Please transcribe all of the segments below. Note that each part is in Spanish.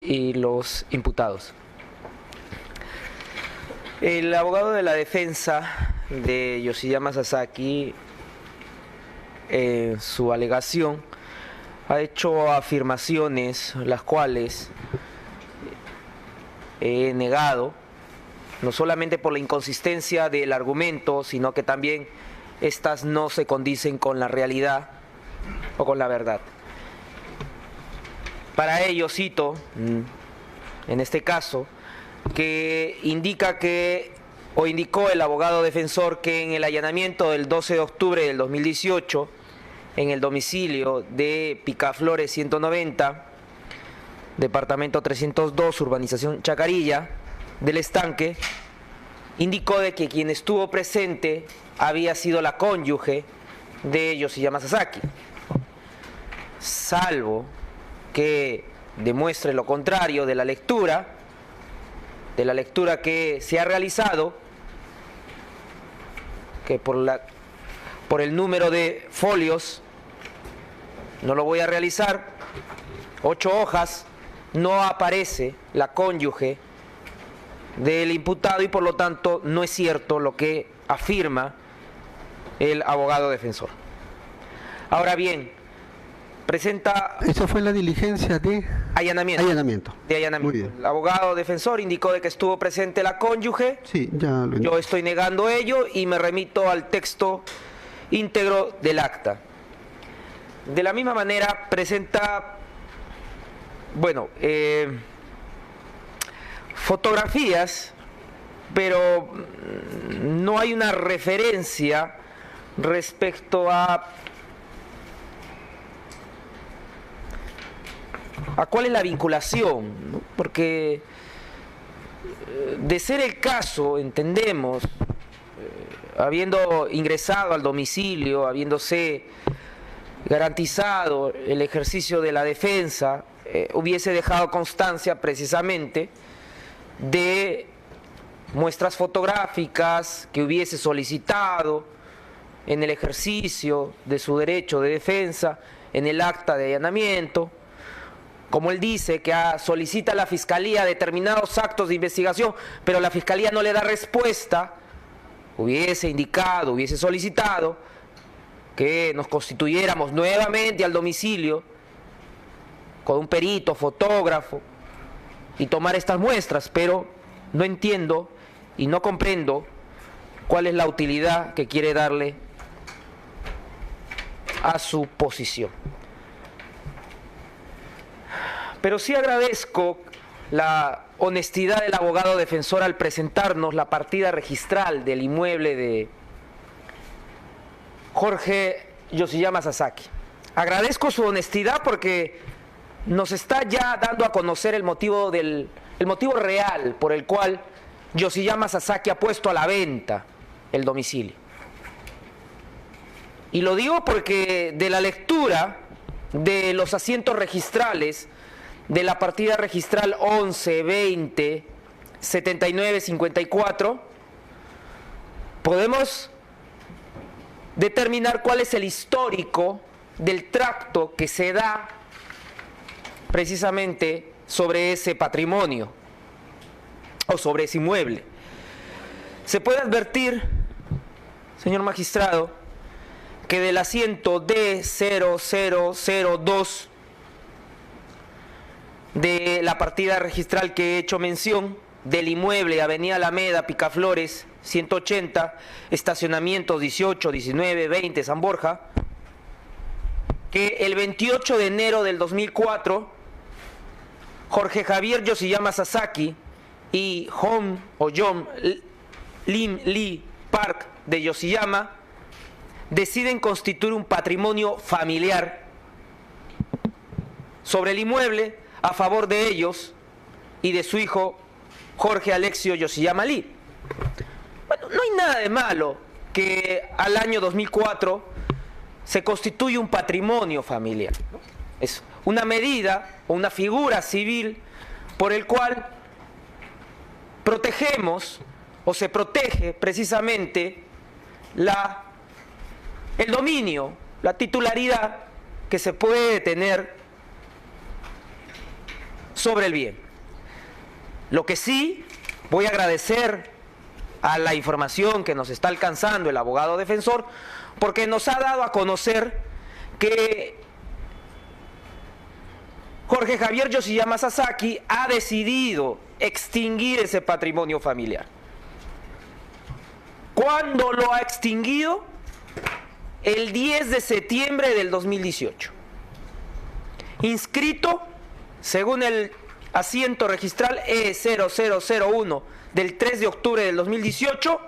y los imputados. El abogado de la defensa de Yoshiyama Sasaki, en su alegación, ha hecho afirmaciones las cuales he negado, no solamente por la inconsistencia del argumento, sino que también estas no se condicen con la realidad o con la verdad. Para ello cito, en este caso, que indicó el abogado defensor que en el allanamiento del 12 de octubre del 2018, en el domicilio de Picaflores 190, departamento 302, urbanización Chacarilla, del Estanque, indicó de que quien estuvo presente había sido la cónyuge de Yoshiyama Sasaki, salvo que demuestre lo contrario de la lectura que se ha realizado, que por el número de folios, no lo voy a realizar, 8 hojas, no aparece la cónyuge del imputado y por lo tanto no es cierto lo que afirma el abogado defensor. Ahora bien, presenta... Eso fue la diligencia de allanamiento. De allanamiento. Muy bien. El abogado defensor indicó de que estuvo presente la cónyuge. Sí, ya lo entiendo. Yo estoy negando ello y me remito al texto íntegro del acta. De la misma manera presenta, bueno, fotografías, pero no hay una referencia respecto a cuál es la vinculación, ¿no? Porque de ser el caso, entendemos, habiendo ingresado al domicilio, habiéndose garantizado el ejercicio de la defensa, hubiese dejado constancia precisamente de muestras fotográficas que hubiese solicitado en el ejercicio de su derecho de defensa, en el acta de allanamiento. Como él dice, que solicita a la Fiscalía determinados actos de investigación, pero la Fiscalía no le da respuesta, hubiese indicado, hubiese solicitado que nos constituyéramos nuevamente al domicilio con un perito, fotógrafo, y tomar estas muestras, pero no entiendo y no comprendo cuál es la utilidad que quiere darle a su posición. Pero sí agradezco la honestidad del abogado defensor al presentarnos la partida registral del inmueble de Jorge Yoshiyama Sasaki. Agradezco su honestidad porque nos está ya dando a conocer el motivo real por el cual Yoshiyama Sasaki ha puesto a la venta el domicilio. Y lo digo porque de la lectura de los asientos registrales de la partida registral 11, 20, 79, 54, podemos determinar cuál es el histórico del tracto que se da precisamente sobre ese patrimonio o sobre ese inmueble. Se puede advertir, señor magistrado, que del asiento D0002 de la partida registral que he hecho mención, del inmueble Avenida Alameda, Picaflores, 180, estacionamientos 18, 19, 20, San Borja, que el 28 de enero del 2004, Jorge Javier Yoshiyama Sasaki y John Lim Lee Park de Yoshiyama deciden constituir un patrimonio familiar sobre el inmueble a favor de ellos y de su hijo Jorge Alexio Yoshiyama Lee. Bueno, no hay nada de malo que al año 2004 se constituya un patrimonio familiar, ¿no? Es una medida o una figura civil por el cual protegemos o se protege precisamente el dominio, la titularidad que se puede tener sobre el bien. Lo que sí voy a agradecer a la información que nos está alcanzando el abogado defensor, porque nos ha dado a conocer que Jorge Javier Yoshiyama Sasaki ha decidido extinguir ese patrimonio familiar. ¿Cuándo lo ha extinguido? El 10 de septiembre del 2018. Inscrito, según el asiento registral E0001 del 3 de octubre del 2018,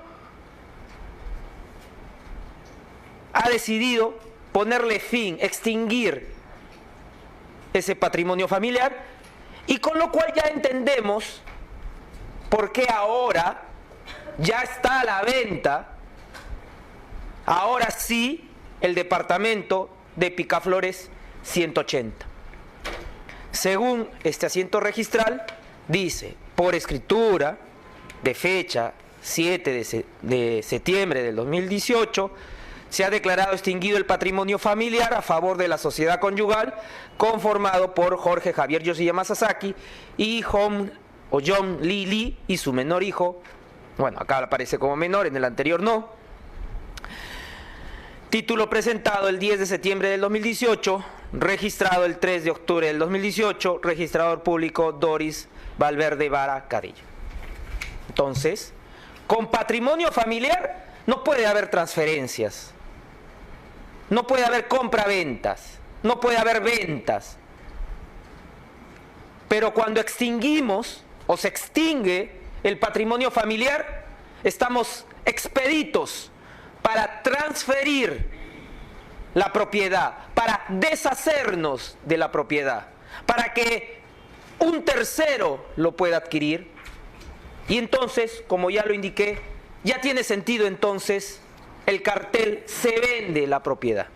ha decidido ponerle fin, extinguir ese patrimonio familiar, y con lo cual ya entendemos por qué ahora ya está a la venta, ahora sí, el departamento de Picaflores 180. Según este asiento registral, dice, por escritura de fecha 7 de septiembre del 2018, se ha declarado extinguido el patrimonio familiar a favor de la sociedad conyugal conformado por Jorge Javier Yoshiyama Sasaki y John Lee Lee y su menor hijo, bueno, acá aparece como menor, en el anterior no. Título presentado el 10 de septiembre del 2018, registrado el 3 de octubre del 2018, registrador público Doris Valverde Vara Cadillo. Entonces, con patrimonio familiar no puede haber transferencias, no puede haber compraventas, no puede haber ventas. Pero cuando extinguimos o se extingue el patrimonio familiar, estamos expeditos para transferir la propiedad, para deshacernos de la propiedad, para que un tercero lo pueda adquirir. Y entonces, como ya lo indiqué, ya tiene sentido entonces el cartel se vende la propiedad.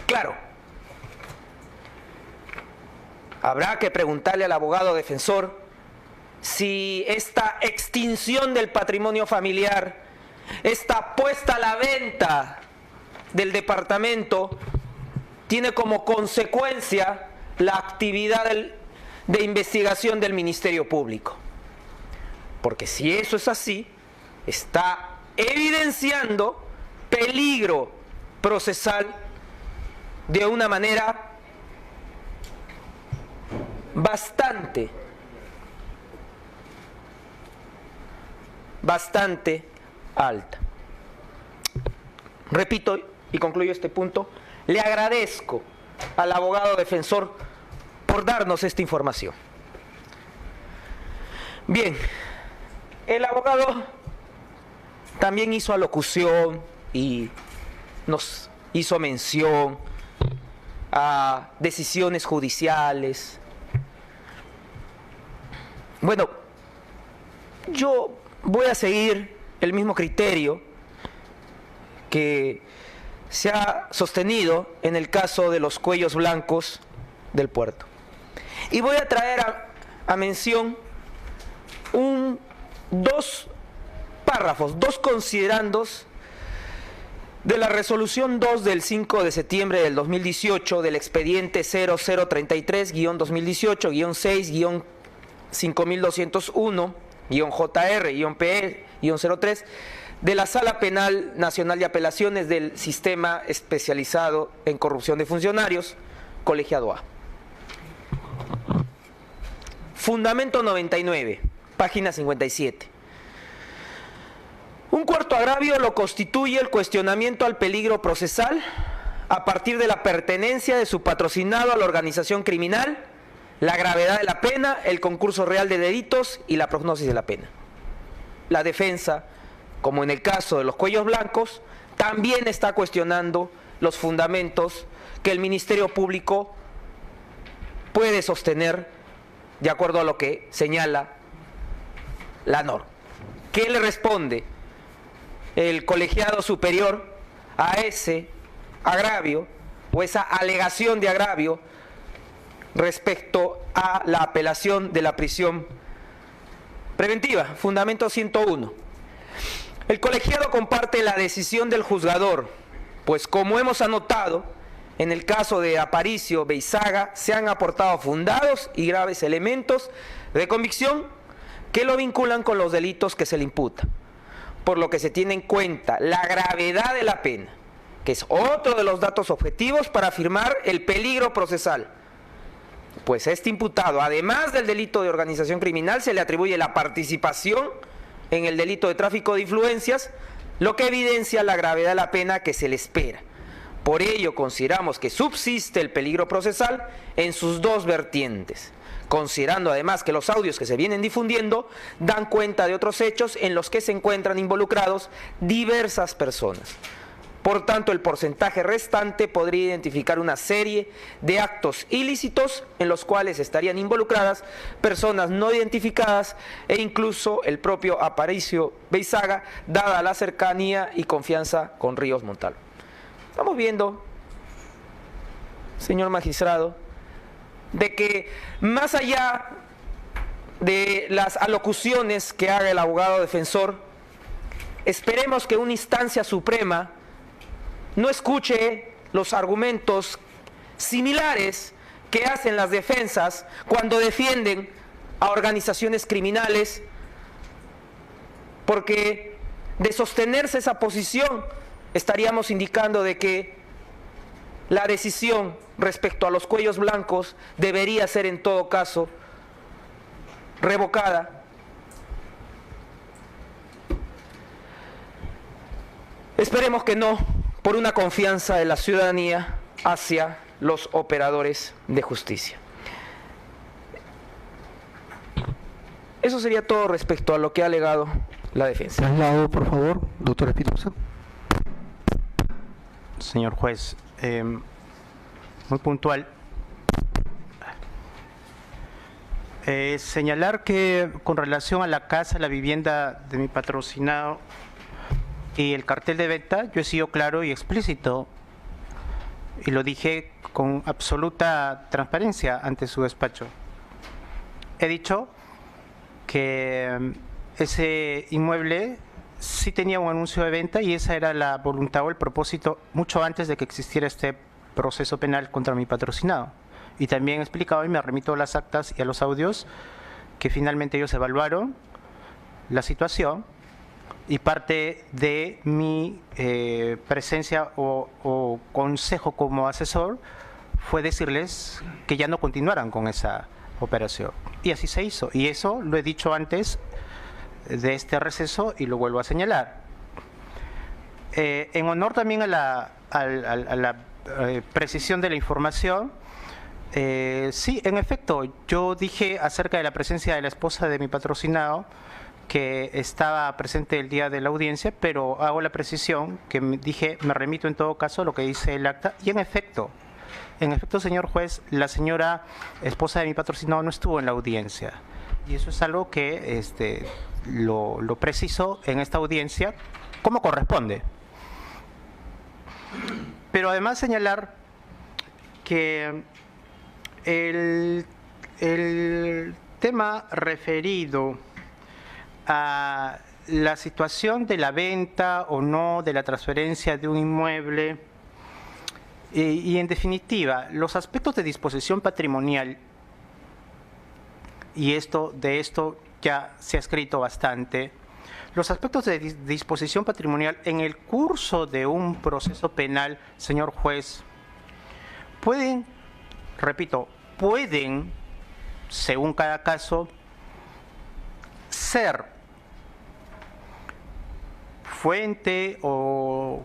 Claro, habrá que preguntarle al abogado defensor si esta extinción del patrimonio familiar, esta puesta a la venta del departamento, tiene como consecuencia la actividad de investigación del Ministerio Público. Porque si eso es así, está evidenciando peligro procesal de una manera bastante alta. Repito y concluyo este punto, le agradezco al abogado defensor por darnos esta información. Bien, el abogado también hizo alocución y nos hizo mención a decisiones judiciales. Bueno, yo voy a seguir el mismo criterio que se ha sostenido en el caso de los cuellos blancos del puerto. Y voy a traer a mención dos párrafos, dos considerandos de la resolución 2 del 5 de septiembre del 2018 del expediente 0033-6-5201-JR-PE-03 de la Sala Penal Nacional de Apelaciones del Sistema Especializado en Corrupción de Funcionarios, Colegiado A. Fundamento 99, página 57. Un cuarto agravio lo constituye el cuestionamiento al peligro procesal a partir de la pertenencia de su patrocinado a la organización criminal, la gravedad de la pena, el concurso real de delitos y la prognosis de la pena. La defensa, como en el caso de los cuellos blancos, también está cuestionando los fundamentos que el Ministerio Público puede sostener de acuerdo a lo que señala la norma. ¿Qué le responde el colegiado superior a ese agravio o esa alegación de agravio respecto a la apelación de la prisión preventiva? Fundamento 101. El colegiado comparte la decisión del juzgador, pues como hemos anotado, En el caso de Aparicio Beizaga, se han aportado fundados y graves elementos de convicción que lo vinculan con los delitos que se le imputan, por lo que se tiene en cuenta la gravedad de la pena, que es otro de los datos objetivos para afirmar el peligro procesal. Pues a este imputado, además del delito de organización criminal, se le atribuye la participación en el delito de tráfico de influencias, lo que evidencia la gravedad de la pena que se le espera. Por ello, consideramos que subsiste el peligro procesal en sus dos vertientes, considerando además que los audios que se vienen difundiendo dan cuenta de otros hechos en los que se encuentran involucrados diversas personas. Por tanto, el porcentaje restante podría identificar una serie de actos ilícitos en los cuales estarían involucradas personas no identificadas e incluso el propio Aparicio Beizaga, dada la cercanía y confianza con Ríos Montalvo. Estamos viendo, señor magistrado, de que más allá de las alocuciones que haga el abogado defensor, esperemos que una instancia suprema no escuche los argumentos similares que hacen las defensas cuando defienden a organizaciones criminales, porque de sostenerse esa posición estaríamos indicando de que la decisión respecto a los cuellos blancos debería ser en todo caso revocada. Esperemos que no, por una confianza de la ciudadanía hacia los operadores de justicia. Eso sería todo respecto a lo que ha alegado la defensa. Traslado, por favor, doctor Espinosa. Señor juez, muy puntual. Señalar que con relación a la casa, la vivienda de mi patrocinado y el cartel de venta, yo he sido claro y explícito y lo dije con absoluta transparencia ante su despacho. He dicho que ese inmueble sí tenía un anuncio de venta y esa era la voluntad o el propósito mucho antes de que existiera este proceso penal contra mi patrocinado. Y también he explicado y me remito a las actas y a los audios que finalmente ellos evaluaron la situación y parte de mi presencia o consejo como asesor fue decirles que ya no continuaran con esa operación. Y así se hizo. Y eso lo he dicho antes de este receso y lo vuelvo a señalar. En honor también a la precisión de la información, sí, en efecto, yo dije acerca de la presencia de la esposa de mi patrocinado que estaba presente el día de la audiencia, pero hago la precisión que dije, me remito en todo caso a lo que dice el acta, y en efecto, señor juez, la señora esposa de mi patrocinado no estuvo en la audiencia, y eso es algo que lo preciso en esta audiencia como corresponde. Pero además señalar que el tema referido a la situación de la venta o no de la transferencia de un inmueble y en definitiva los aspectos de disposición patrimonial, y de esto ya se ha escrito bastante, los aspectos de disposición patrimonial en el curso de un proceso penal, señor juez, pueden, repito, pueden, según cada caso, ser fuente o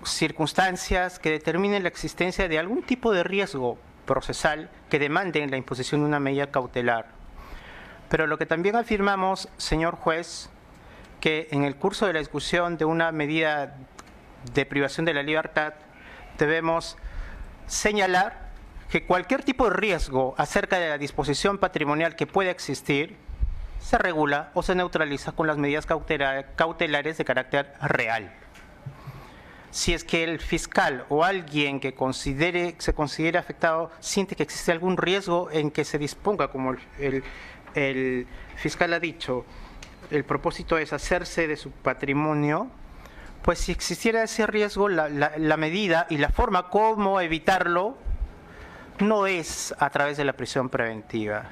circunstancias que determinen la existencia de algún tipo de riesgo procesal que demanden la imposición de una medida cautelar. Pero lo que también afirmamos, señor juez, que en el curso de la discusión de una medida de privación de la libertad debemos señalar que cualquier tipo de riesgo acerca de la disposición patrimonial que pueda existir se regula o se neutraliza con las medidas cautelares de carácter real. Si es que el fiscal o alguien que se considere afectado siente que existe algún riesgo en que se disponga, como el fiscal ha dicho, el propósito es hacerse de su patrimonio, pues si existiera ese riesgo, la medida y la forma como evitarlo no es a través de la prisión preventiva.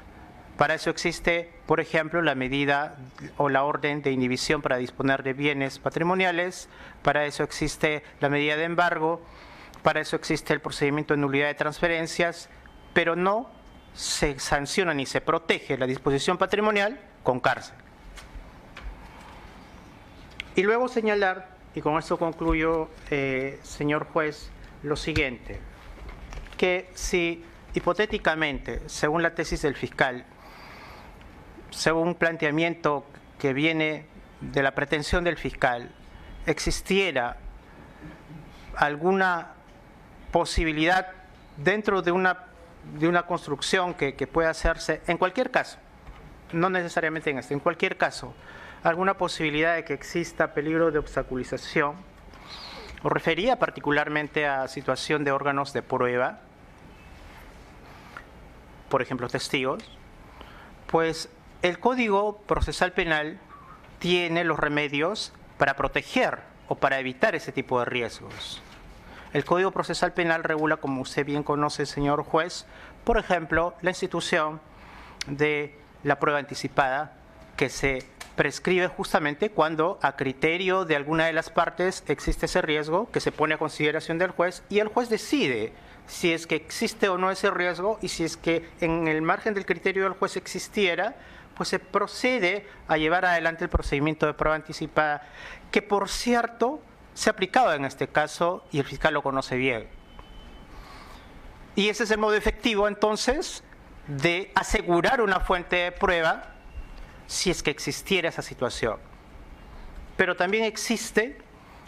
Para eso existe, por ejemplo, la medida o la orden de inhibición para disponer de bienes patrimoniales, para eso existe la medida de embargo, para eso existe el procedimiento de nulidad de transferencias, pero no se sanciona ni se protege la disposición patrimonial con cárcel. Y luego señalar, y con esto concluyo, señor juez, lo siguiente, que si hipotéticamente, según la tesis del fiscal, según un planteamiento que viene de la pretensión del fiscal, existiera alguna posibilidad dentro de una construcción que pueda hacerse, en cualquier caso, no necesariamente en este, en cualquier caso, alguna posibilidad de que exista peligro de obstaculización, o refería particularmente a situación de órganos de prueba, por ejemplo testigos, pues el Código Procesal Penal tiene los remedios para proteger o para evitar ese tipo de riesgos. El Código Procesal Penal regula, como usted bien conoce, señor juez, por ejemplo, la institución de la prueba anticipada, que se prescribe justamente cuando a criterio de alguna de las partes existe ese riesgo que se pone a consideración del juez y el juez decide si es que existe o no ese riesgo, y si es que en el margen del criterio del juez existiera, pues se procede a llevar adelante el procedimiento de prueba anticipada, que por cierto se ha aplicado en este caso y el fiscal lo conoce bien. Y ese es el modo efectivo entonces de asegurar una fuente de prueba si es que existiera esa situación. Pero también existe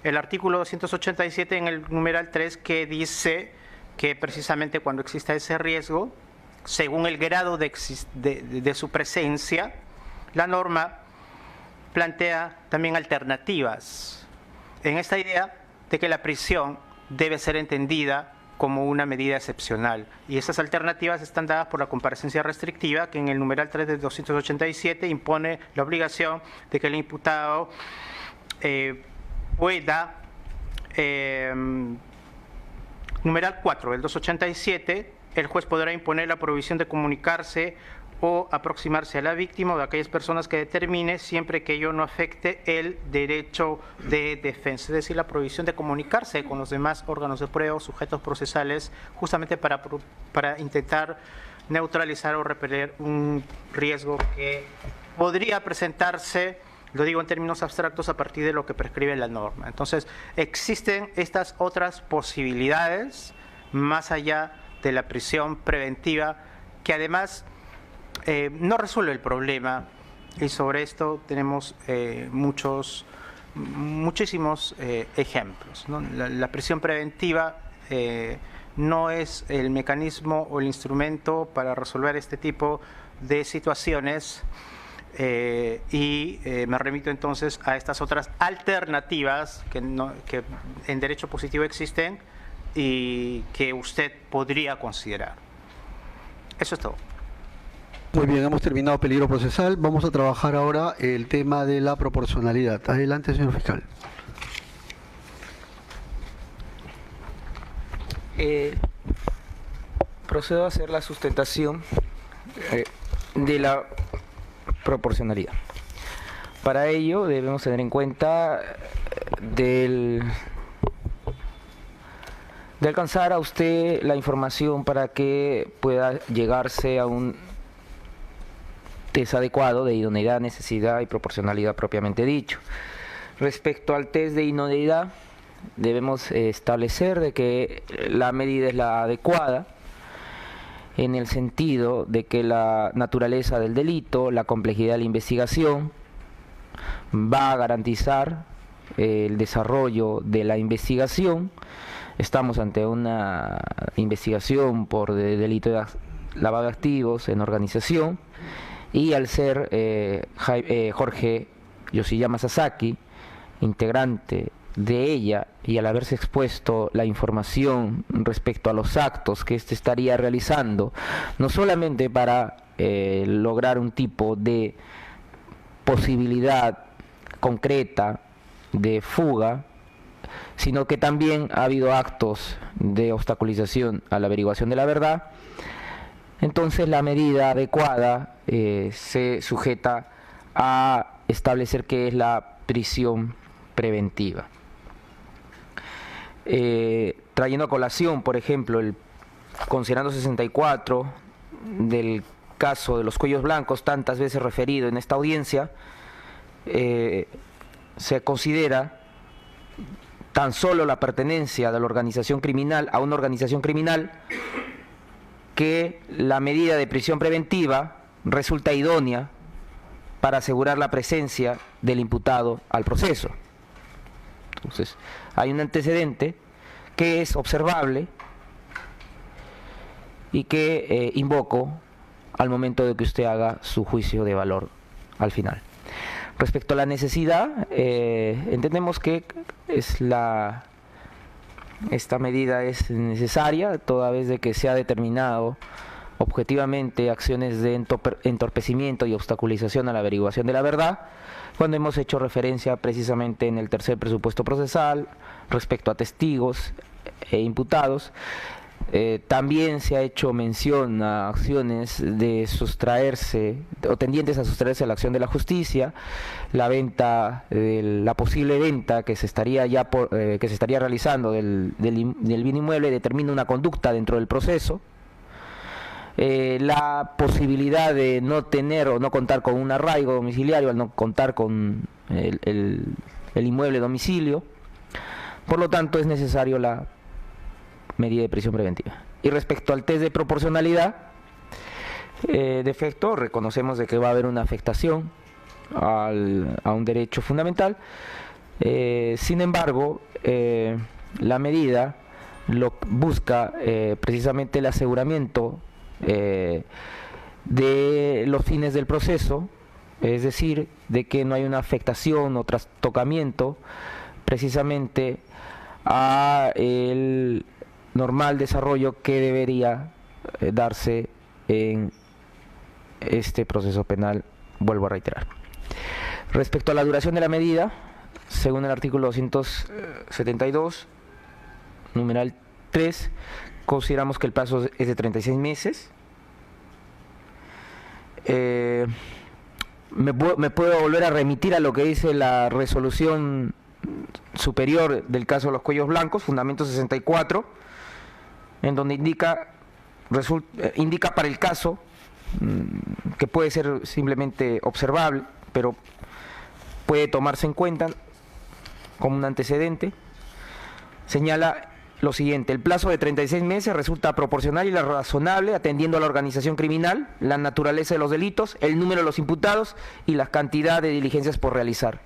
el artículo 287 en el numeral 3 que dice que precisamente cuando exista ese riesgo, según el grado de su presencia, la norma plantea también alternativas en esta idea de que la prisión debe ser entendida como una medida excepcional. Y esas alternativas están dadas por la comparecencia restrictiva, que en el numeral 3 del 287 impone la obligación de que el imputado pueda, numeral 4 del 287, el juez podrá imponer la prohibición de comunicarse o aproximarse a la víctima o de aquellas personas que determine, siempre que ello no afecte el derecho de defensa. Es decir, la prohibición de comunicarse con los demás órganos de prueba o sujetos procesales, justamente para intentar neutralizar o repeler un riesgo que podría presentarse, lo digo en términos abstractos, a partir de lo que prescribe la norma. Entonces, existen estas otras posibilidades, más allá de la prisión preventiva, que además no resuelve el problema, y sobre esto tenemos muchísimos ejemplos, ¿no? La prisión preventiva no es el mecanismo o el instrumento para resolver este tipo de situaciones, y me remito entonces a estas otras alternativas que en derecho positivo existen y que usted podría considerar. Eso es todo. Muy bien, hemos terminado peligro procesal. Vamos a trabajar ahora el tema de la proporcionalidad. Adelante, señor fiscal. Procedo a hacer la sustentación de la proporcionalidad. Para ello debemos tener en cuenta de alcanzar a usted la información para que pueda llegarse a un test adecuado de idoneidad, necesidad y proporcionalidad propiamente dicho. Respecto al test de idoneidad, debemos establecer de que la medida es la adecuada en el sentido de que la naturaleza del delito, la complejidad de la investigación va a garantizar el desarrollo de la investigación. Estamos ante una investigación por delito de lavado de activos en organización, y al ser Jorge Yoshiyama Sasaki integrante de ella, y al haberse expuesto la información respecto a los actos que éste estaría realizando, no solamente para lograr un tipo de posibilidad concreta de fuga sino que también ha habido actos de obstaculización a la averiguación de la verdad, entonces la medida adecuada se sujeta a establecer qué es la prisión preventiva. Trayendo a colación, por ejemplo, el considerando 64 del caso de los cuellos blancos, tantas veces referido en esta audiencia, se considera tan solo la pertenencia de la organización criminal a una organización criminal que la medida de prisión preventiva resulta idónea para asegurar la presencia del imputado al proceso. Entonces, hay un antecedente que es observable y que invoco al momento de que usted haga su juicio de valor al final. Respecto a la necesidad, entendemos que esta medida es necesaria toda vez de que se ha determinado objetivamente acciones de entorpecimiento y obstaculización a la averiguación de la verdad, cuando hemos hecho referencia precisamente en el tercer presupuesto procesal respecto a testigos e imputados. También se ha hecho mención a acciones de sustraerse o tendientes a sustraerse a la acción de la justicia, la posible venta que se estaría realizando del bien inmueble determina una conducta dentro del proceso. La posibilidad de no tener o no contar con un arraigo domiciliario al no contar con el inmueble domicilio. Por lo tanto, es necesario la medida de prisión preventiva. Y respecto al test de proporcionalidad, de efecto, reconocemos de que va a haber una afectación a un derecho fundamental. Sin embargo, la medida busca precisamente el aseguramiento de los fines del proceso, es decir, de que no hay una afectación o trastocamiento precisamente a el normal desarrollo que debería darse en este proceso penal, vuelvo a reiterar. Respecto a la duración de la medida, según el artículo 272, numeral 3, consideramos que el plazo es de 36 meses. Me puedo volver a remitir a lo que dice la resolución superior del caso de los cuellos blancos, fundamento 64, en donde indica para el caso que puede ser simplemente observable, pero puede tomarse en cuenta como un antecedente. Señala lo siguiente: el plazo de 36 meses resulta proporcional y razonable atendiendo a la organización criminal, la naturaleza de los delitos, el número de los imputados y la cantidad de diligencias por realizar.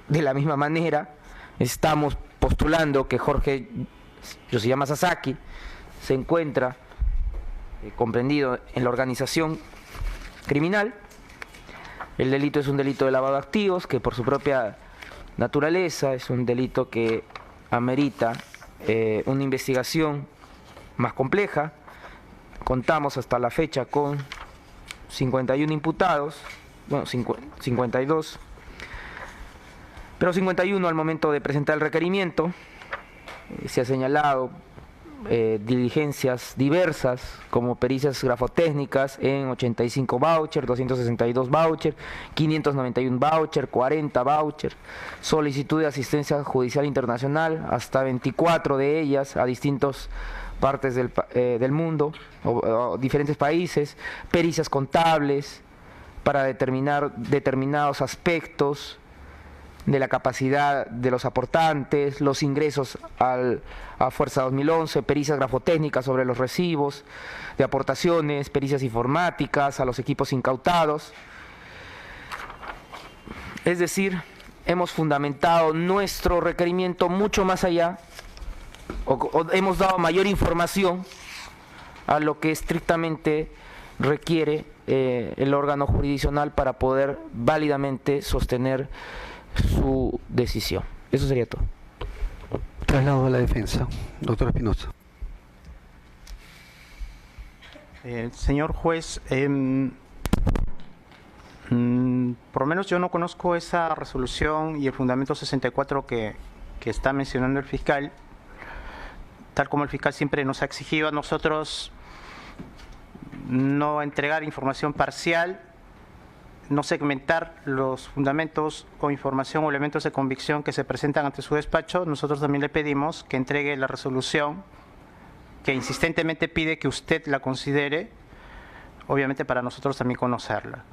De la misma manera, estamos postulando que Jorge Yoshiyama Sasaki se encuentra comprendido en la organización criminal. El delito es un delito de lavado de activos que por su propia naturaleza es un delito que amerita una investigación más compleja. Contamos hasta la fecha con 51 imputados, bueno, 52, pero 51 al momento de presentar el requerimiento. Se ha señalado diligencias diversas como pericias grafotécnicas en 85 vouchers, 262 vouchers, 591 vouchers, 40 vouchers, solicitud de asistencia judicial internacional, hasta 24 de ellas a distintas partes del mundo o diferentes países, pericias contables para determinar determinados aspectos de la capacidad de los aportantes, los ingresos a Fuerza 2011, pericias grafotécnicas sobre los recibos de aportaciones, pericias informáticas a los equipos incautados. Es decir, hemos fundamentado nuestro requerimiento mucho más allá, o hemos dado mayor información a lo que estrictamente requiere el órgano jurisdiccional para poder válidamente sostener su decisión. Eso sería todo. Traslado a la defensa. Doctor Espinosa. Señor juez, por lo menos yo no conozco esa resolución y el fundamento 64 que que está mencionando el fiscal, tal como el fiscal siempre nos ha exigido a nosotros no entregar información parcial, no segmentar los fundamentos o información o elementos de convicción que se presentan ante su despacho, nosotros también le pedimos que entregue la resolución que insistentemente pide que usted la considere, obviamente para nosotros también conocerla,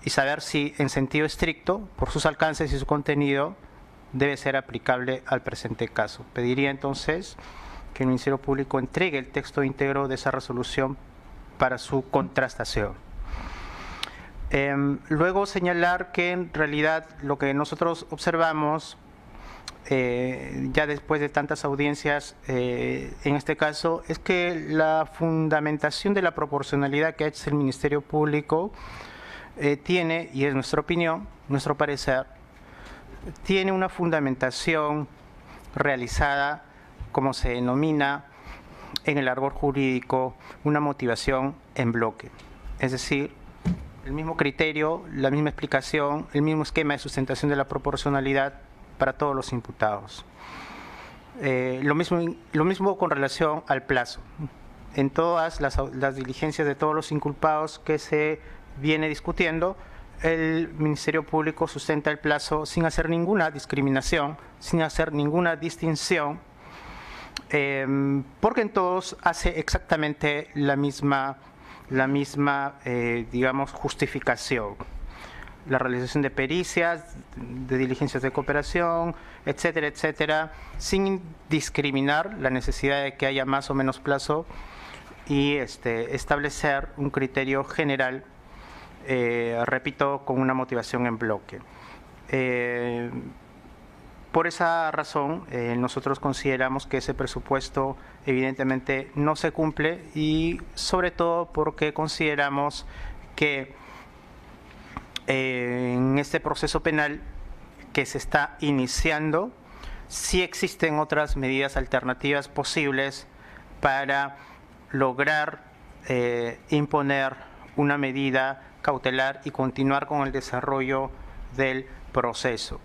y saber si en sentido estricto, por sus alcances y su contenido, debe ser aplicable al presente caso. Pediría entonces que el Ministerio Público entregue el texto íntegro de esa resolución para su contrastación. Luego señalar que en realidad lo que nosotros observamos, ya después de tantas audiencias en este caso, es que la fundamentación de la proporcionalidad que ha hecho el Ministerio Público tiene, y es nuestra opinión, nuestro parecer, tiene una fundamentación realizada, como se denomina en el argot jurídico, una motivación en bloque. Es decir, el mismo criterio, la misma explicación, el mismo esquema de sustentación de la proporcionalidad para todos los imputados. Lo mismo con relación al plazo. En todas las diligencias de todos los inculpados que se viene discutiendo, el Ministerio Público sustenta el plazo sin hacer ninguna discriminación, sin hacer ninguna distinción, porque en todos hace exactamente la misma digamos, justificación. La realización de pericias, de diligencias de cooperación, etcétera, etcétera, sin discriminar la necesidad de que haya más o menos plazo y establecer un criterio general, repito, con una motivación en bloque. Por esa razón, nosotros consideramos que ese presupuesto evidentemente no se cumple, y sobre todo porque consideramos que en este proceso penal que se está iniciando, sí existen otras medidas alternativas posibles para lograr imponer una medida cautelar y continuar con el desarrollo del proceso.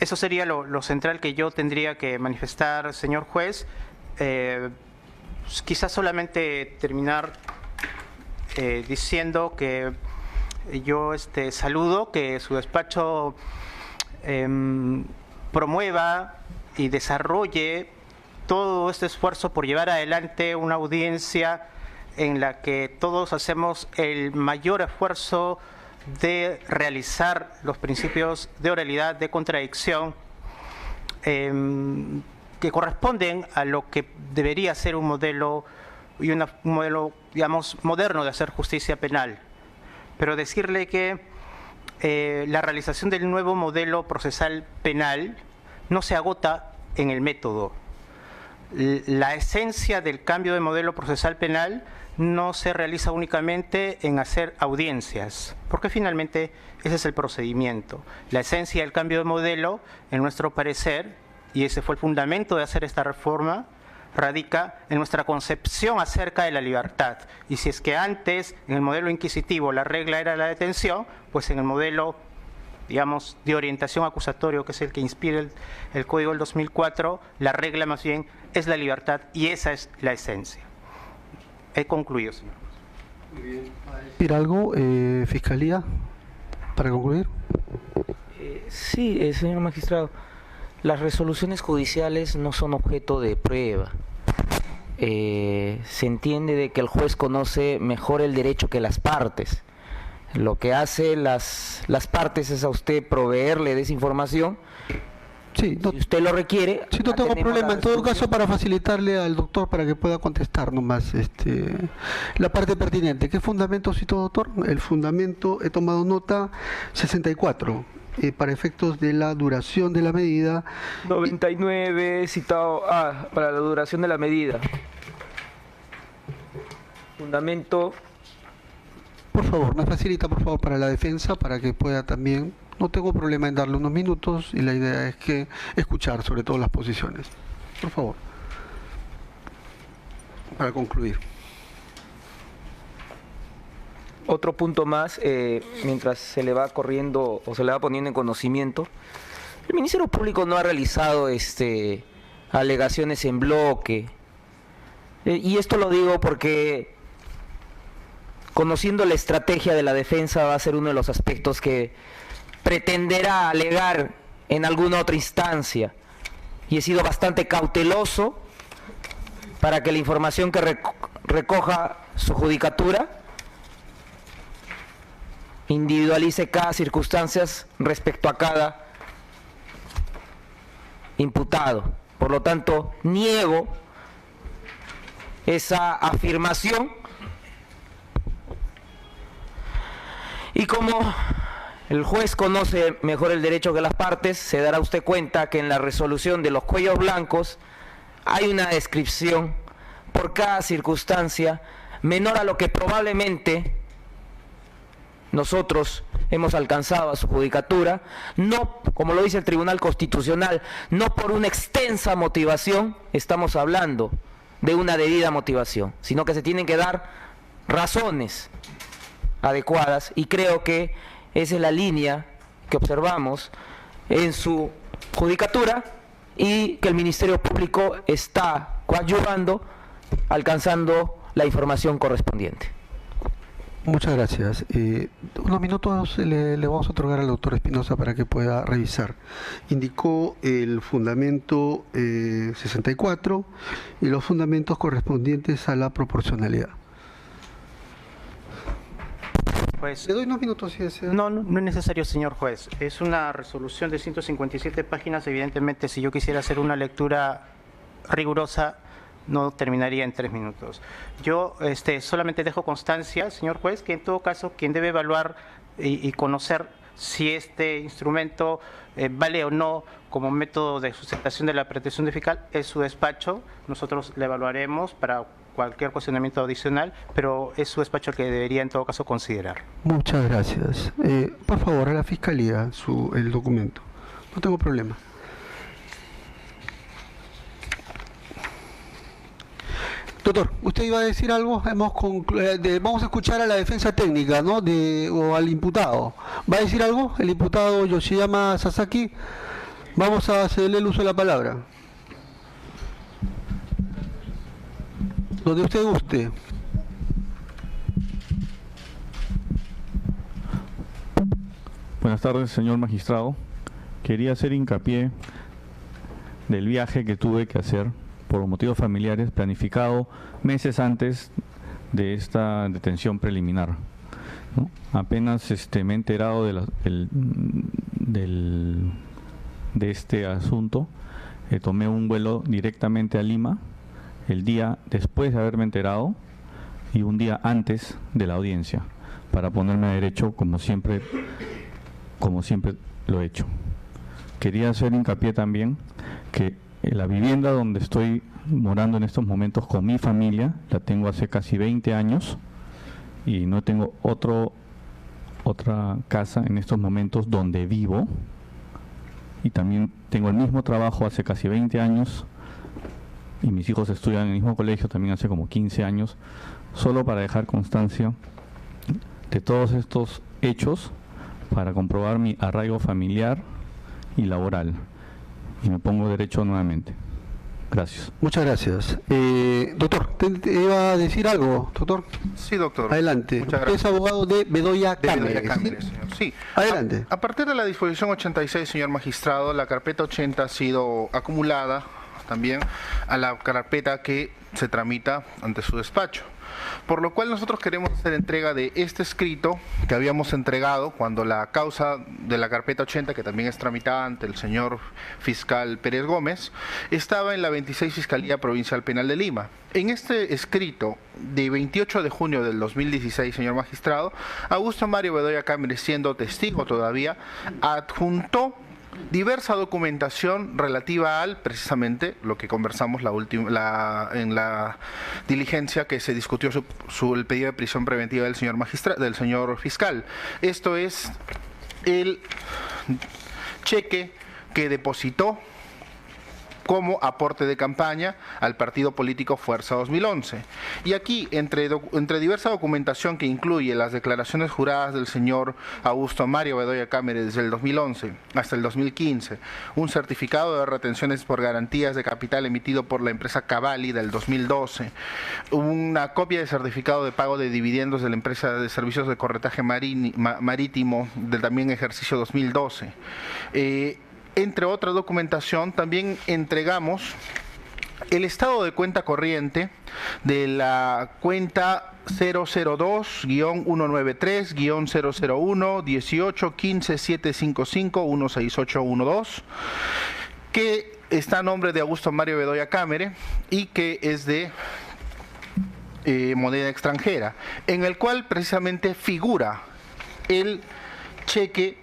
Eso sería lo central que yo tendría que manifestar, señor juez. Quizás solamente terminar diciendo que yo saludo que su despacho promueva y desarrolle todo este esfuerzo por llevar adelante una audiencia en la que todos hacemos el mayor esfuerzo de realizar los principios de oralidad, de contradicción, que corresponden a lo que debería ser un modelo, un modelo, digamos, moderno de hacer justicia penal. Pero decirle que la realización del nuevo modelo procesal penal no se agota en el método. La esencia del cambio de modelo procesal penal no se realiza únicamente en hacer audiencias, porque finalmente ese es el procedimiento. La esencia del cambio de modelo, en nuestro parecer, y ese fue el fundamento de hacer esta reforma, radica en nuestra concepción acerca de la libertad. Y si es que antes, en el modelo inquisitivo, la regla era la detención, pues en el modelo, digamos, de orientación acusatorio, que es el que inspira el Código del 2004, la regla más bien es la libertad, y esa es la esencia. He concluido, señor. Muy bien. ¿Decir algo, Fiscalía, para concluir? Sí, señor magistrado. Las resoluciones judiciales no son objeto de prueba. Se entiende de que el juez conoce mejor el derecho que las partes. Lo que hace las partes es a usted proveerle de esa información. Sí, no, si usted lo requiere. sí, no tengo problema. En todo caso, para facilitarle al doctor para que pueda contestar nomás la parte pertinente. ¿Qué fundamento citó, doctor? El fundamento, he tomado nota, 64. Para efectos de la duración de la medida. 99 citado para la duración de la medida. Fundamento. Por favor, me facilita por favor para la defensa, para que pueda también. No tengo problema en darle unos minutos y la idea es que escuchar sobre todo las posiciones. Por favor. Para concluir. Otro punto más, mientras se le va corriendo o se le va poniendo en conocimiento, El Ministerio Público no ha realizado alegaciones en bloque. Y esto lo digo porque, conociendo la estrategia de la defensa, va a ser uno de los aspectos que pretenderá alegar en alguna otra instancia. Y he sido bastante cauteloso para que la información que recoja su judicatura individualice cada circunstancia respecto a cada imputado. Por lo tanto, niego esa afirmación, y como el juez conoce mejor el derecho que las partes, se dará usted cuenta que en la resolución de los cuellos blancos hay una descripción por cada circunstancia menor a lo que probablemente nosotros hemos alcanzado a su judicatura, no, como lo dice el Tribunal Constitucional, no por una extensa motivación estamos hablando de una debida motivación, sino que se tienen que dar razones adecuadas, y creo que esa es la línea que observamos en su judicatura y que el Ministerio Público está coadyuvando, alcanzando la información correspondiente. Muchas gracias. Unos minutos le vamos a otorgar al doctor Espinosa para que pueda revisar. Indicó el fundamento 64 y los fundamentos correspondientes a la proporcionalidad. Pues, Le doy unos minutos si desea. no es necesario, señor juez. Es una resolución de 157 páginas. Evidentemente, si yo quisiera hacer una lectura rigurosa, no terminaría en 3 minutos. Yo solamente dejo constancia, señor juez, que en todo caso quien debe evaluar y conocer si este instrumento vale o no como método de sustentación de la pretensión de fiscal es su despacho. Nosotros le evaluaremos para cualquier cuestionamiento adicional, pero es su despacho el que debería en todo caso considerar. Muchas gracias. Por favor, a la Fiscalía el documento. No tengo problema. Doctor, ¿usted iba a decir algo? Vamos a escuchar a la defensa técnica, ¿no? O al imputado. ¿Va a decir algo el imputado Yoshiyama Sasaki? Vamos a cederle el uso de la palabra. Donde usted guste. Buenas tardes, señor magistrado. Quería hacer hincapié del viaje que tuve que hacer por motivos familiares, planificado meses antes de esta detención preliminar, ¿no? Apenas me he enterado de este asunto, tomé un vuelo directamente a Lima el día después de haberme enterado y un día antes de la audiencia, para ponerme a derecho como siempre lo he hecho. Quería hacer hincapié también que la vivienda donde estoy morando en estos momentos con mi familia, la tengo hace casi 20 años y no tengo otra casa en estos momentos donde vivo, y también tengo el mismo trabajo hace casi 20 años y mis hijos estudian en el mismo colegio también hace como 15 años, solo para dejar constancia de todos estos hechos, para comprobar mi arraigo familiar y laboral, y me pongo derecho nuevamente. Gracias. Muchas gracias. Doctor, ¿te iba a decir algo, doctor? Sí, doctor. Adelante. Muchas Usted es abogado de Bedoya Cáceres. Cáceres, señor. Sí. Adelante. A partir de la disposición 86, señor magistrado, la carpeta 80 ha sido acumulada también a la carpeta que se tramita ante su despacho. Por lo cual nosotros queremos hacer entrega de este escrito que habíamos entregado cuando la causa de la carpeta 80, que también es tramitada ante el señor fiscal Pérez Gómez, estaba en la 26 Fiscalía Provincial Penal de Lima. En este escrito de 28 de junio del 2016, señor magistrado, Augusto Mario Bedoya Cáceres, siendo testigo todavía, adjuntó diversa documentación relativa al, precisamente, lo que conversamos en la diligencia que se discutió el pedido de prisión preventiva del señor fiscal. Esto es el cheque que depositó como aporte de campaña al partido político Fuerza 2011. Y aquí, entre diversa documentación que incluye las declaraciones juradas del señor Augusto Mario Bedoya Cámara desde el 2011 hasta el 2015, un certificado de retenciones por garantías de capital emitido por la empresa Cavalli del 2012, una copia de certificado de pago de dividendos de la empresa de servicios de corretaje marítimo del también ejercicio 2012. Entre otra documentación, también entregamos el estado de cuenta corriente de la cuenta 002-193-001-18-15-755-16812, que está a nombre de Augusto Mario Bedoya Cámara y que es de moneda extranjera, en el cual precisamente figura el cheque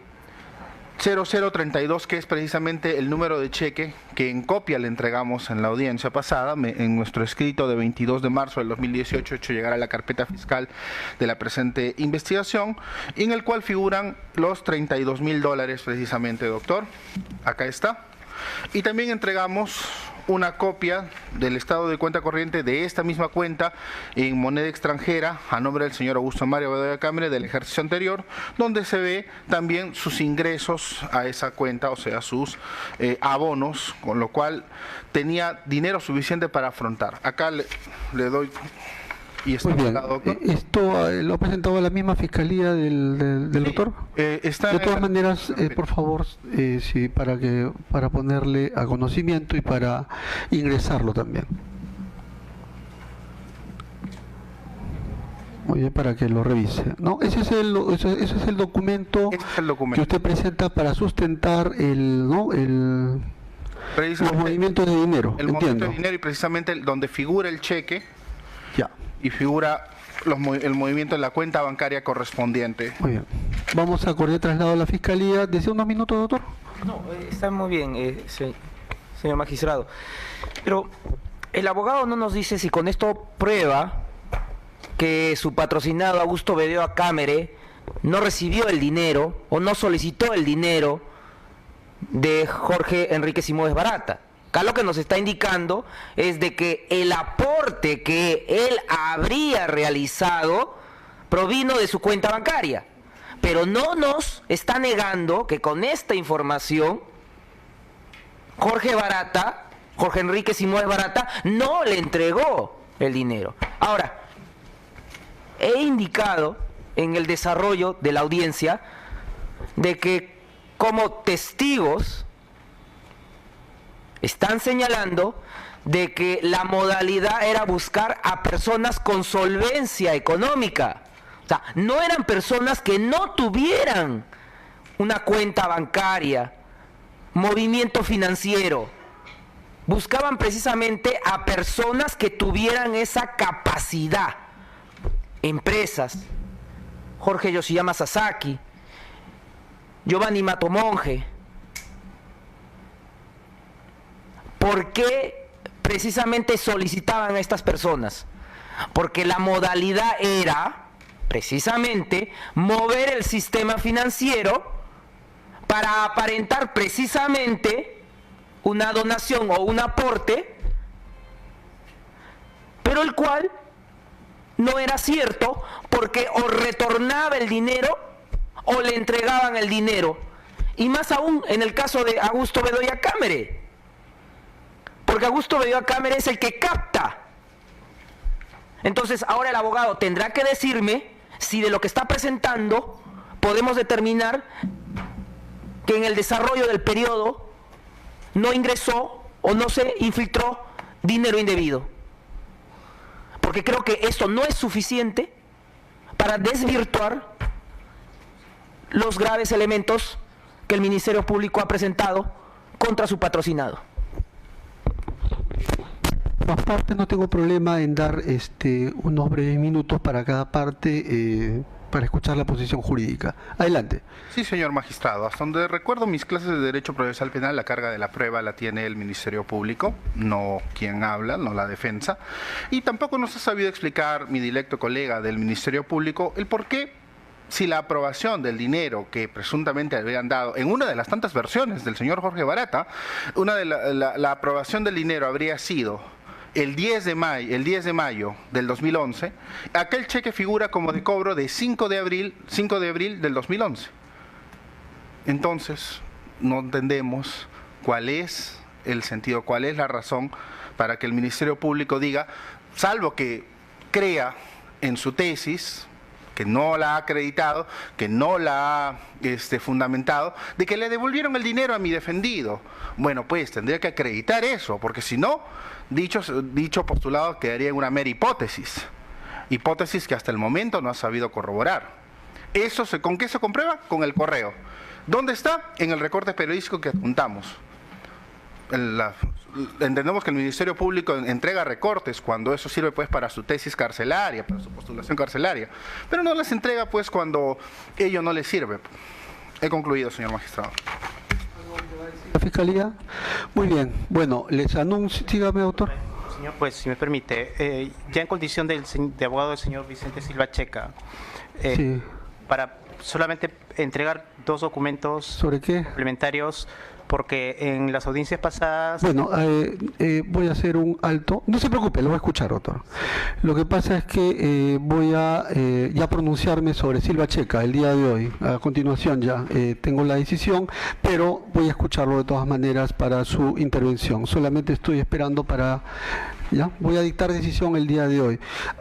0032, que es precisamente el número de cheque que en copia le entregamos en la audiencia pasada, en nuestro escrito de 22 de marzo del 2018, hecho llegar a la carpeta fiscal de la presente investigación, en el cual figuran los $32.000 precisamente, doctor. Acá está. Y también entregamos una copia del estado de cuenta corriente de esta misma cuenta en moneda extranjera a nombre del señor Augusto Mario Bedoya Cámara del ejercicio anterior, donde se ve también sus ingresos a esa cuenta, o sea, sus abonos, con lo cual tenía dinero suficiente para afrontar. Acá le doy... Y está. Muy bien. Doctor. ¿Esto lo ha presentado a la misma fiscalía del Sí, doctor? Está de todas maneras, por favor, sí, para ponerle a conocimiento y para ingresarlo también. Muy bien, para que lo revise. No, ese es el documento, Este es el documento que usted presenta para sustentar los movimientos de dinero. El movimiento de dinero y precisamente donde figura el cheque. Ya. Y figura el movimiento en la cuenta bancaria correspondiente. Muy bien. Vamos a acordar traslado a la fiscalía. ¿Desea unos minutos, doctor? No, está muy bien, señor magistrado. Pero el abogado no nos dice si con esto prueba que su patrocinado Augusto Bedoya Cámara no recibió el dinero o no solicitó el dinero de Jorge Enrique Simões Barata. Acá lo que nos está indicando es de que el aporte que él habría realizado provino de su cuenta bancaria, pero no nos está negando que con esta información Jorge Enrique Simões Barata no le entregó el dinero. Ahora, he indicado en el desarrollo de la audiencia de que como testigos están señalando de que la modalidad era buscar a personas con solvencia económica. O sea, no eran personas que no tuvieran una cuenta bancaria, movimiento financiero. Buscaban precisamente a personas que tuvieran esa capacidad. Empresas, Jorge Yoshiyama Sasaki, Giovanni Matomonje. ¿Por qué precisamente solicitaban a estas personas? Porque la modalidad era precisamente mover el sistema financiero para aparentar precisamente una donación o un aporte, pero el cual no era cierto, porque o retornaba el dinero o le entregaban el dinero, y más aún en el caso de Augusto Bedoya Cámara, porque Augusto Bedoya Cámara es el que capta. Entonces ahora el abogado tendrá que decirme si de lo que está presentando podemos determinar que en el desarrollo del periodo no ingresó o no se infiltró dinero indebido. Porque creo que esto no es suficiente para desvirtuar los graves elementos que el Ministerio Público ha presentado contra su patrocinado. Por parte, no tengo problema en dar unos breves minutos para cada parte para escuchar la posición jurídica. Adelante. Sí, señor magistrado. Hasta donde recuerdo mis clases de Derecho Procesal Penal, la carga de la prueba la tiene el Ministerio Público, no quien habla, no la defensa. Y tampoco nos ha sabido explicar mi directo colega del Ministerio Público el por qué si la aprobación del dinero que presuntamente habían dado, en una de las tantas versiones del señor Jorge Barata, la aprobación del dinero habría sido el 10 de mayo del 2011, aquel cheque figura como de cobro de 5 de abril del 2011. Entonces, no entendemos cuál es el sentido, cuál es la razón para que el Ministerio Público diga, salvo que crea en su tesis, que no la ha acreditado, que no la ha fundamentado, de que le devolvieron el dinero a mi defendido. Bueno, pues tendría que acreditar eso, porque si no, dicho postulado quedaría en una mera hipótesis que hasta el momento no ha sabido corroborar. ¿Con qué se comprueba? Con el correo. ¿Dónde está? En el recorte periodístico que adjuntamos. Entendemos que el Ministerio Público entrega recortes cuando eso sirve pues para su tesis carcelaria, para su postulación carcelaria, pero no las entrega pues cuando ello no le sirve. He concluido, señor magistrado. La Fiscalía. Muy bien. Bueno, les anuncio. Dígame, autor. Señor, pues, si me permite, ya en condición de abogado del señor Vicente Silva Checa, Sí. para solamente entregar 2 documentos ¿Sobre qué? complementarios, porque en las audiencias pasadas... Bueno, voy a hacer un alto. No se preocupe, lo voy a escuchar, doctor. Lo que pasa es que voy a ya pronunciarme sobre Silva Checa el día de hoy. A continuación ya tengo la decisión, pero voy a escucharlo de todas maneras para su intervención. Solamente estoy esperando para... ¿Ya? Voy a dictar decisión el día de hoy.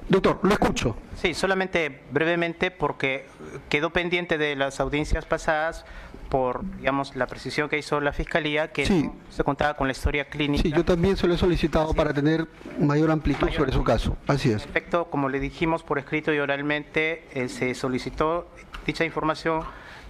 Doctor, lo escucho. Sí, solamente brevemente, porque quedó pendiente de las audiencias pasadas por, digamos, la precisión que hizo la Fiscalía, que Sí. no se contaba con la historia clínica. Sí, yo también se lo he solicitado para tener mayor amplitud sobre su caso. Así es. En efecto, como le dijimos por escrito y oralmente, se solicitó dicha información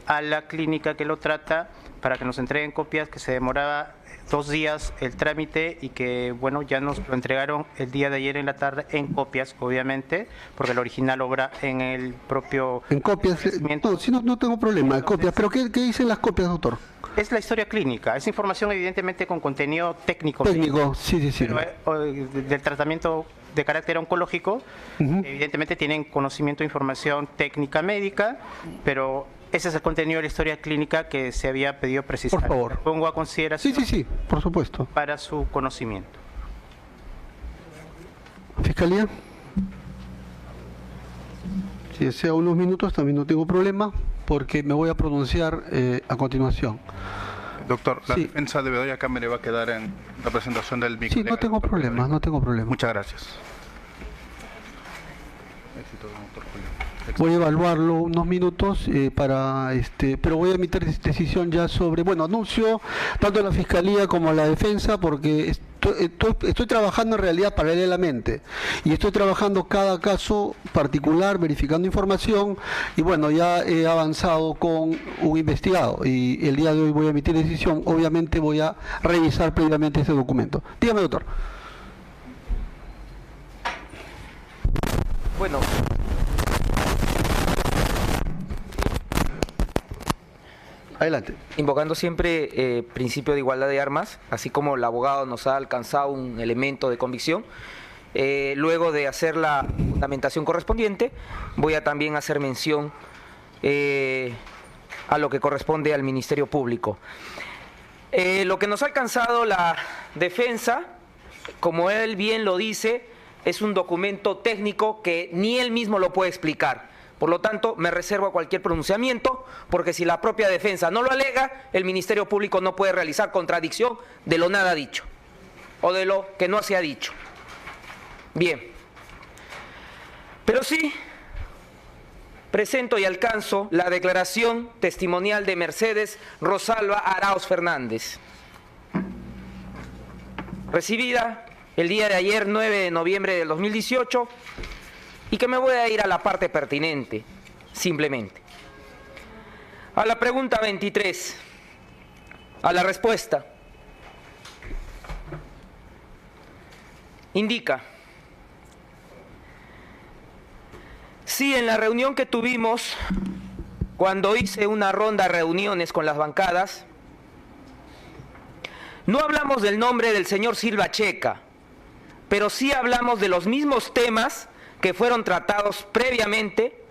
a la clínica que lo trata para que nos entreguen copias, que se demoraba 2 días el trámite y que, bueno, ya nos lo entregaron el día de ayer en la tarde en copias, obviamente, porque el original obra en el propio... En copias, no, si no tengo problema, copias. ¿Pero qué dicen las copias, doctor? Es la historia clínica, es información evidentemente con contenido técnico. Técnico, sí. Pero, del tratamiento de carácter oncológico, evidentemente tienen conocimiento de información técnica médica, pero ese es el contenido de la historia clínica que se había pedido precisar. Por favor. Pongo a consideración Sí, por supuesto. para su conocimiento. ¿Fiscalía? Si desea unos minutos, también no tengo problema, porque me voy a pronunciar a continuación. Doctor, la Sí. defensa de Bedoya Cámara va a quedar en representación del Sí, no tengo problema, no tengo problema. Muchas gracias. Éxito, doctor Julio. Voy a evaluarlo unos minutos pero voy a emitir decisión ya sobre, bueno, anuncio tanto a la Fiscalía como a la Defensa, porque estoy trabajando en realidad paralelamente y estoy trabajando cada caso particular, verificando información y bueno, ya he avanzado con un investigado y el día de hoy voy a emitir decisión. Obviamente voy a revisar previamente este documento. Dígame, doctor. Bueno, Adelante. invocando siempre principio de igualdad de armas, así como el abogado nos ha alcanzado un elemento de convicción, luego de hacer la fundamentación correspondiente, voy a también hacer mención a lo que corresponde al Ministerio Público. Lo que nos ha alcanzado la defensa, como él bien lo dice, es un documento técnico que ni él mismo lo puede explicar. Por lo tanto, me reservo a cualquier pronunciamiento, porque si la propia defensa no lo alega, el Ministerio Público no puede realizar contradicción de lo nada dicho o de lo que no se ha dicho. Bien. Pero sí, presento y alcanzo la declaración testimonial de Mercedes Rosalba Arauz Fernández, recibida el día de ayer, 9 de noviembre del 2018, y que me voy a ir a la parte pertinente, simplemente. A la pregunta 23, a la respuesta. Indica: sí, en la reunión que tuvimos, cuando hice una ronda de reuniones con las bancadas, no hablamos del nombre del señor Silva Checa, pero sí hablamos de los mismos temas que fueron tratados previamente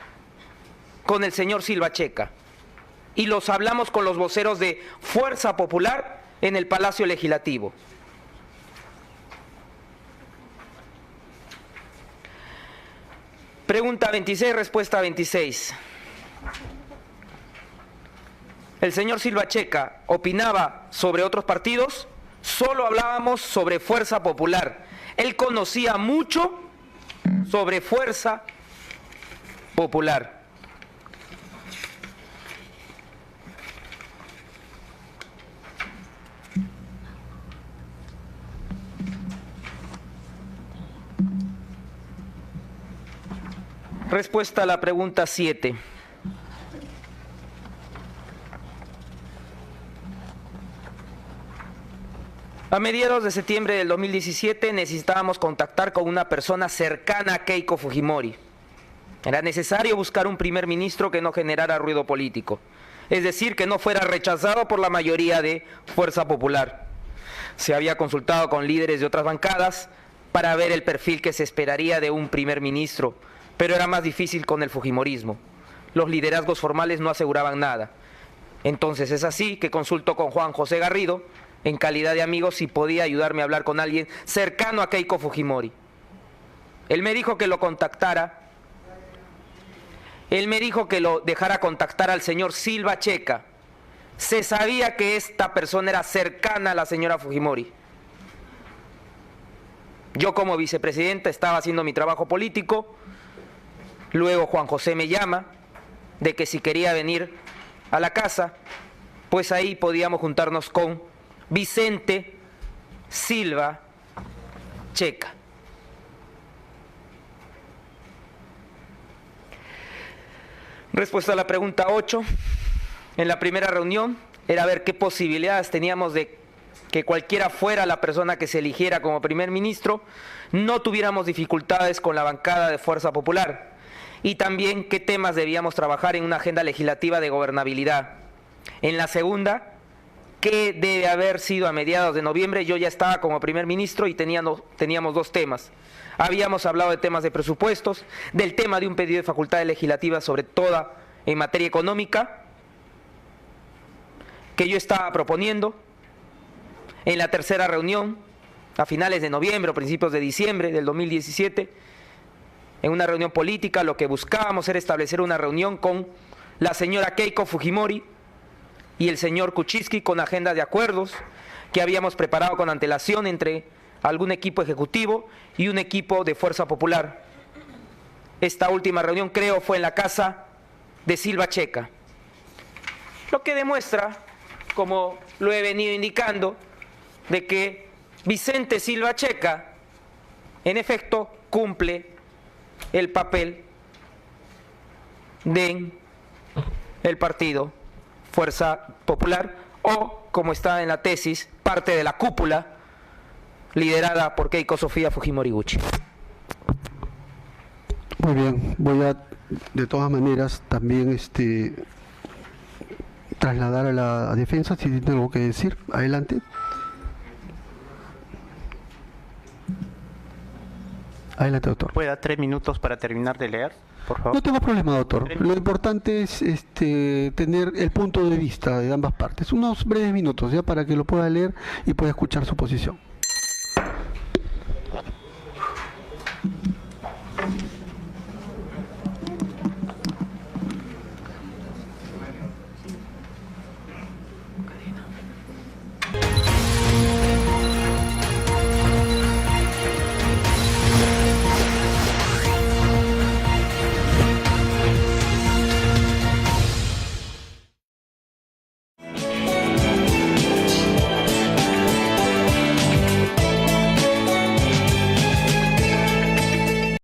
con el señor Silva Checa y los hablamos con los voceros de Fuerza Popular en el Palacio Legislativo. Pregunta 26, respuesta 26. ¿El señor Silva Checa opinaba sobre otros partidos? Solo hablábamos sobre Fuerza Popular. Él conocía mucho sobre Fuerza Popular. Respuesta a la pregunta 7. A mediados de septiembre del 2017 necesitábamos contactar con una persona cercana a Keiko Fujimori. Era necesario buscar un primer ministro que no generara ruido político, es decir, que no fuera rechazado por la mayoría de Fuerza Popular. Se había consultado con líderes de otras bancadas para ver el perfil que se esperaría de un primer ministro, pero era más difícil con el fujimorismo. Los liderazgos formales no aseguraban nada. Entonces es así que consultó con Juan José Garrido, en calidad de amigo, si podía ayudarme a hablar con alguien cercano a Keiko Fujimori. Él me dijo que lo contactara. Él me dijo que lo dejara contactar al señor Silva Checa. Se sabía que esta persona era cercana a la señora Fujimori. Yo como vicepresidenta estaba haciendo mi trabajo político. Luego Juan José me llama de que si quería venir a la casa, pues ahí podíamos juntarnos con Vicente Silva Checa. Respuesta a la pregunta 8. En la primera reunión era ver qué posibilidades teníamos de que cualquiera fuera la persona que se eligiera como primer ministro, no tuviéramos dificultades con la bancada de Fuerza Popular, y también qué temas debíamos trabajar en una agenda legislativa de gobernabilidad. En la segunda, que debe haber sido a mediados de noviembre, yo ya estaba como primer ministro y teníamos dos temas. Habíamos hablado de temas de presupuestos, del tema de un pedido de facultades legislativas, sobre todo en materia económica, que yo estaba proponiendo. En la tercera reunión, a finales de noviembre o principios de diciembre del 2017, en una reunión política, lo que buscábamos era establecer una reunión con la señora Keiko Fujimori y el señor Kuczynski con agenda de acuerdos que habíamos preparado con antelación entre algún equipo ejecutivo y un equipo de Fuerza Popular. Esta última reunión, creo, fue en la casa de Silva Checa. Lo que demuestra, como lo he venido indicando, de que Vicente Silva Checa, en efecto, cumple el papel de el partido Fuerza Popular, o, como está en la tesis, parte de la cúpula liderada por Keiko Sofía Fujimori Gucci. Muy bien, voy a, de todas maneras, también trasladar a la defensa, si tiene algo que decir. Adelante. Adelante, doctor. ¿Puede dar 3 minutos para terminar de leer, por favor? No tengo problema, doctor. Lo importante es tener el punto de vista de ambas partes. Unos breves minutos ya para que lo pueda leer y pueda escuchar su posición.